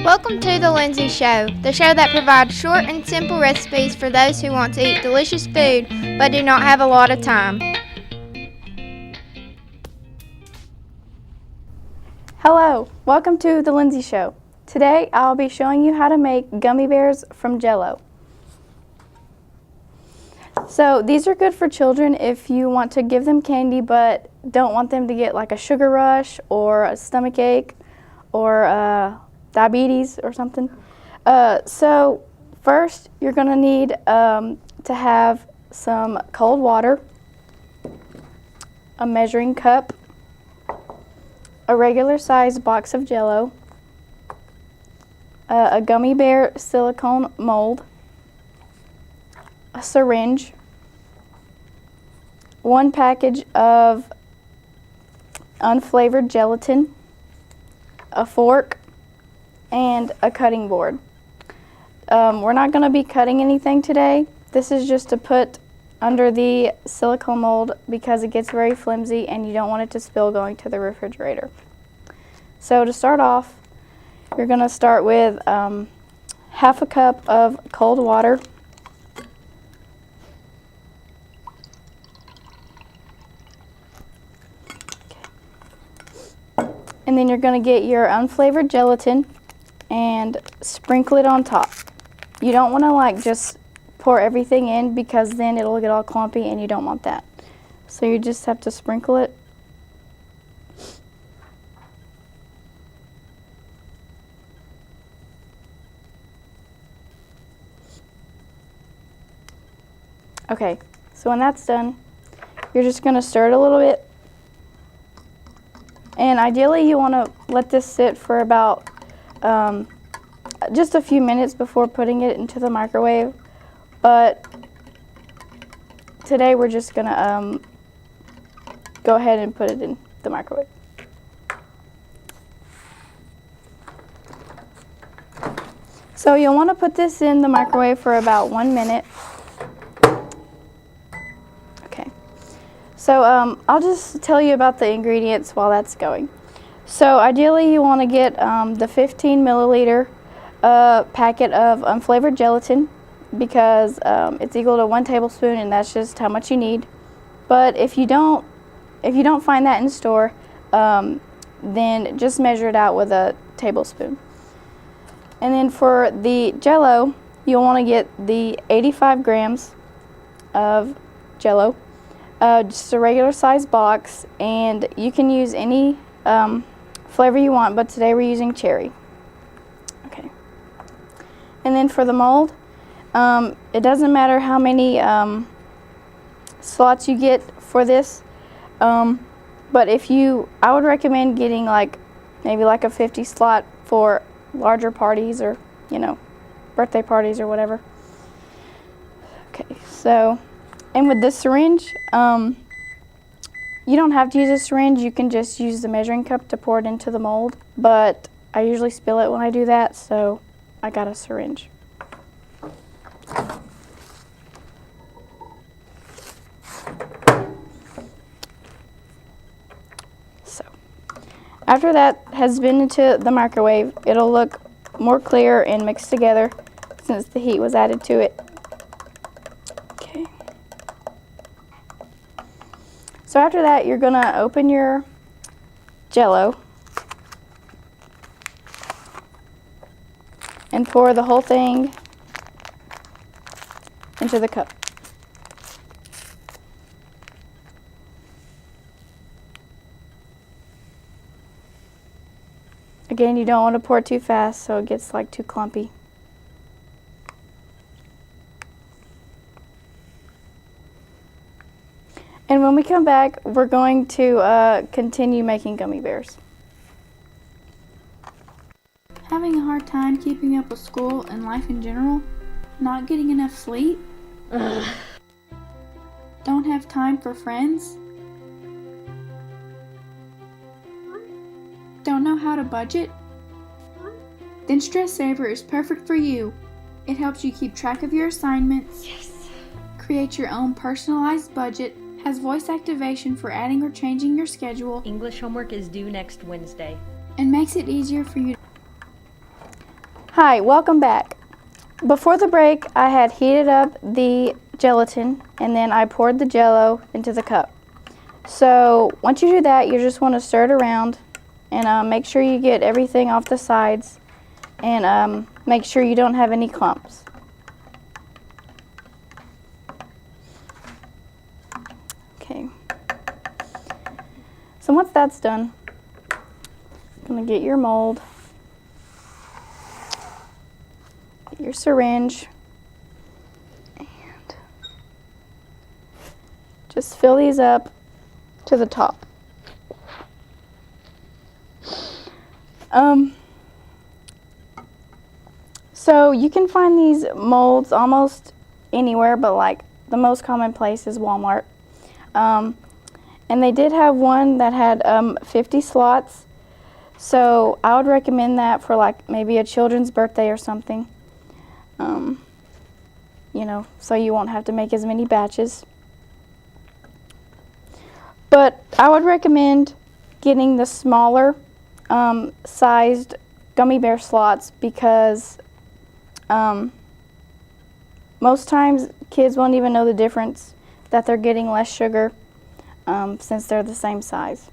Welcome to the Linzi Show, the show that provides short and simple recipes for those who want to eat delicious food but do not have a lot of time. Hello, welcome to the Linzi Show. Today I'll be showing you how to make gummy bears from Jell-O. So these are good for children if you want to give them candy but don't want them to get like a sugar rush or a stomach ache or diabetes or something. So first you're going to need to have some cold water, a measuring cup, a regular size box of Jell-O, a gummy bear silicone mold, a syringe, one package of unflavored gelatin, a fork, and a cutting board. We're not going to be cutting anything today. This is just to put under the silicone mold because it gets very flimsy and you don't want it to spill going to the refrigerator. So to start off, you're going to start with half a cup of cold water. And then you're going to get your unflavored gelatin and sprinkle it on top. You don't want to like just pour everything in because then it'll get all clumpy and you don't want that. So you just have to sprinkle it. Okay, so when that's done, you're just going to stir it a little bit. And ideally you want to let this sit for about just a few minutes before putting it into the microwave. But today we're just going to go ahead and put it in the microwave. So you'll want to put this in the microwave for about 1 minute. So I'll just tell you about the ingredients while that's going. So ideally you want to get the 15 milliliter packet of unflavored gelatin because it's equal to 1 tablespoon and that's just how much you need. But if you don't find that in store, then just measure it out with a tablespoon. And then for the Jell-O, you'll want to get the 85 grams of Jell-O. Just a regular size box, and you can use any flavor you want, but today we're using cherry. Okay. And then for the mold, it doesn't matter how many slots you get for this, but I would recommend getting maybe like a 50 slot for larger parties or, birthday parties or whatever. Okay, so. And with this syringe, you don't have to use a syringe. You can just use the measuring cup to pour it into the mold. But I usually spill it when I do that, so I got a syringe. So after that has been into the microwave, it'll look more clear and mixed together since the heat was added to it. So after that, you're going to open your Jell-O and pour the whole thing into the cup. Again, you don't want to pour too fast so it gets too clumpy. And when we come back, we're going to continue making gummy bears. Having a hard time keeping up with school and life in general? Not getting enough sleep? Don't have time for friends? Don't know how to budget? Then Stress Saver is perfect for you. It helps you keep track of your assignments, create your own personalized budget, has voice activation for adding or changing your schedule, English homework is due next Wednesday, and makes it easier for you. Hi, welcome back. Before the break, I had heated up the gelatin and then I poured the Jell-O into the cup. So once you do that, you just want to stir it around and make sure you get everything off the sides and make sure you don't have any clumps. Okay. So once that's done, I'm going to get your mold, get your syringe, and just fill these up to the top. So you can find these molds almost anywhere, but like the most common place is Walmart. And they did have one that had 50 slots. So I would recommend that for like maybe a children's birthday or something. You know, so you won't have to make as many batches. But I would recommend getting the smaller sized gummy bear slots because most times kids won't even know the difference that they're getting less sugar since they're the same size.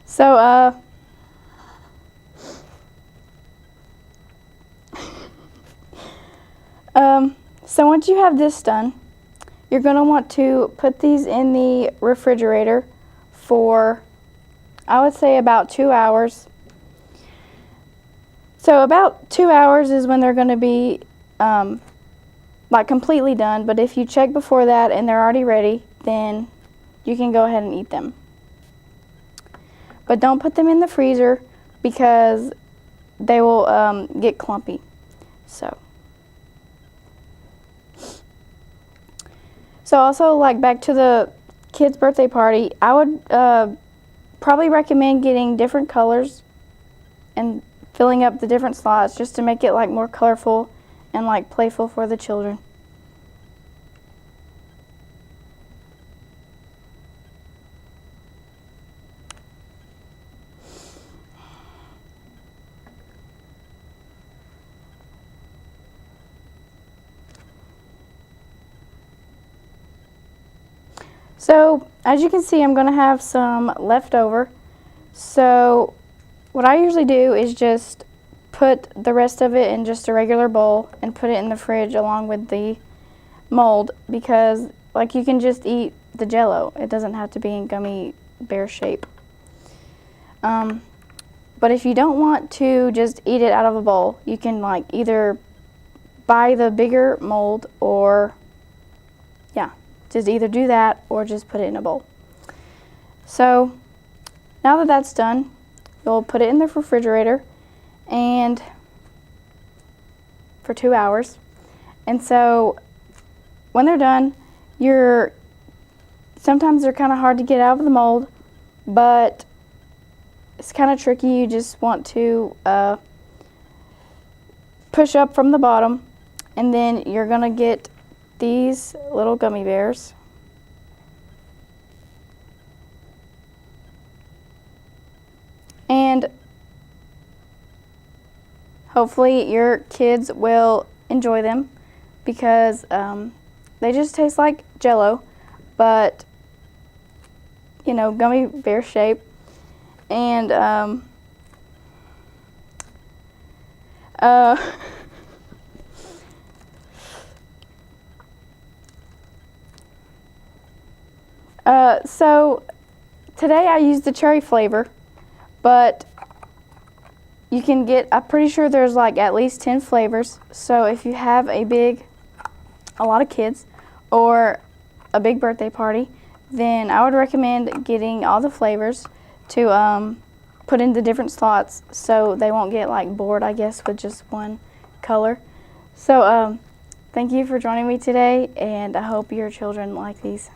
So so once you have this done, you're going to want to put these in the refrigerator for, I would say, about 2 hours. So about 2 hours is when they're going to be like completely done, but if you check before that and they're already ready, then you can go ahead and eat them. But don't put them in the freezer because they will get clumpy. So also, like, back to the kid's birthday party, I would probably recommend getting different colors and filling up the different slots just to make it like more colorful and like playful for the children. So as you can see, I'm going to have some left over. So what I usually do is just put the rest of it in just a regular bowl and put it in the fridge along with the mold because like you can just eat the Jell-O. It doesn't have to be in gummy bear shape. But if you don't want to just eat it out of a bowl, you can like either buy the bigger mold or just either do that or just put it in a bowl. So now that that's done, you'll put it in the refrigerator and for 2 hours. And so when they're done, sometimes they're kind of hard to get out of the mold, but it's kind of tricky. You just want to push up from the bottom, and then you're going to get these little gummy bears. And hopefully your kids will enjoy them because they just taste like Jell-O, but you know, gummy bear shape. And so today I used the cherry flavor, but you can get, I'm pretty sure there's like at least 10 flavors. So if you have a lot of kids or a big birthday party, then I would recommend getting all the flavors to put into different slots so they won't get like bored, I guess, with just one color. So thank you for joining me today, and I hope your children like these.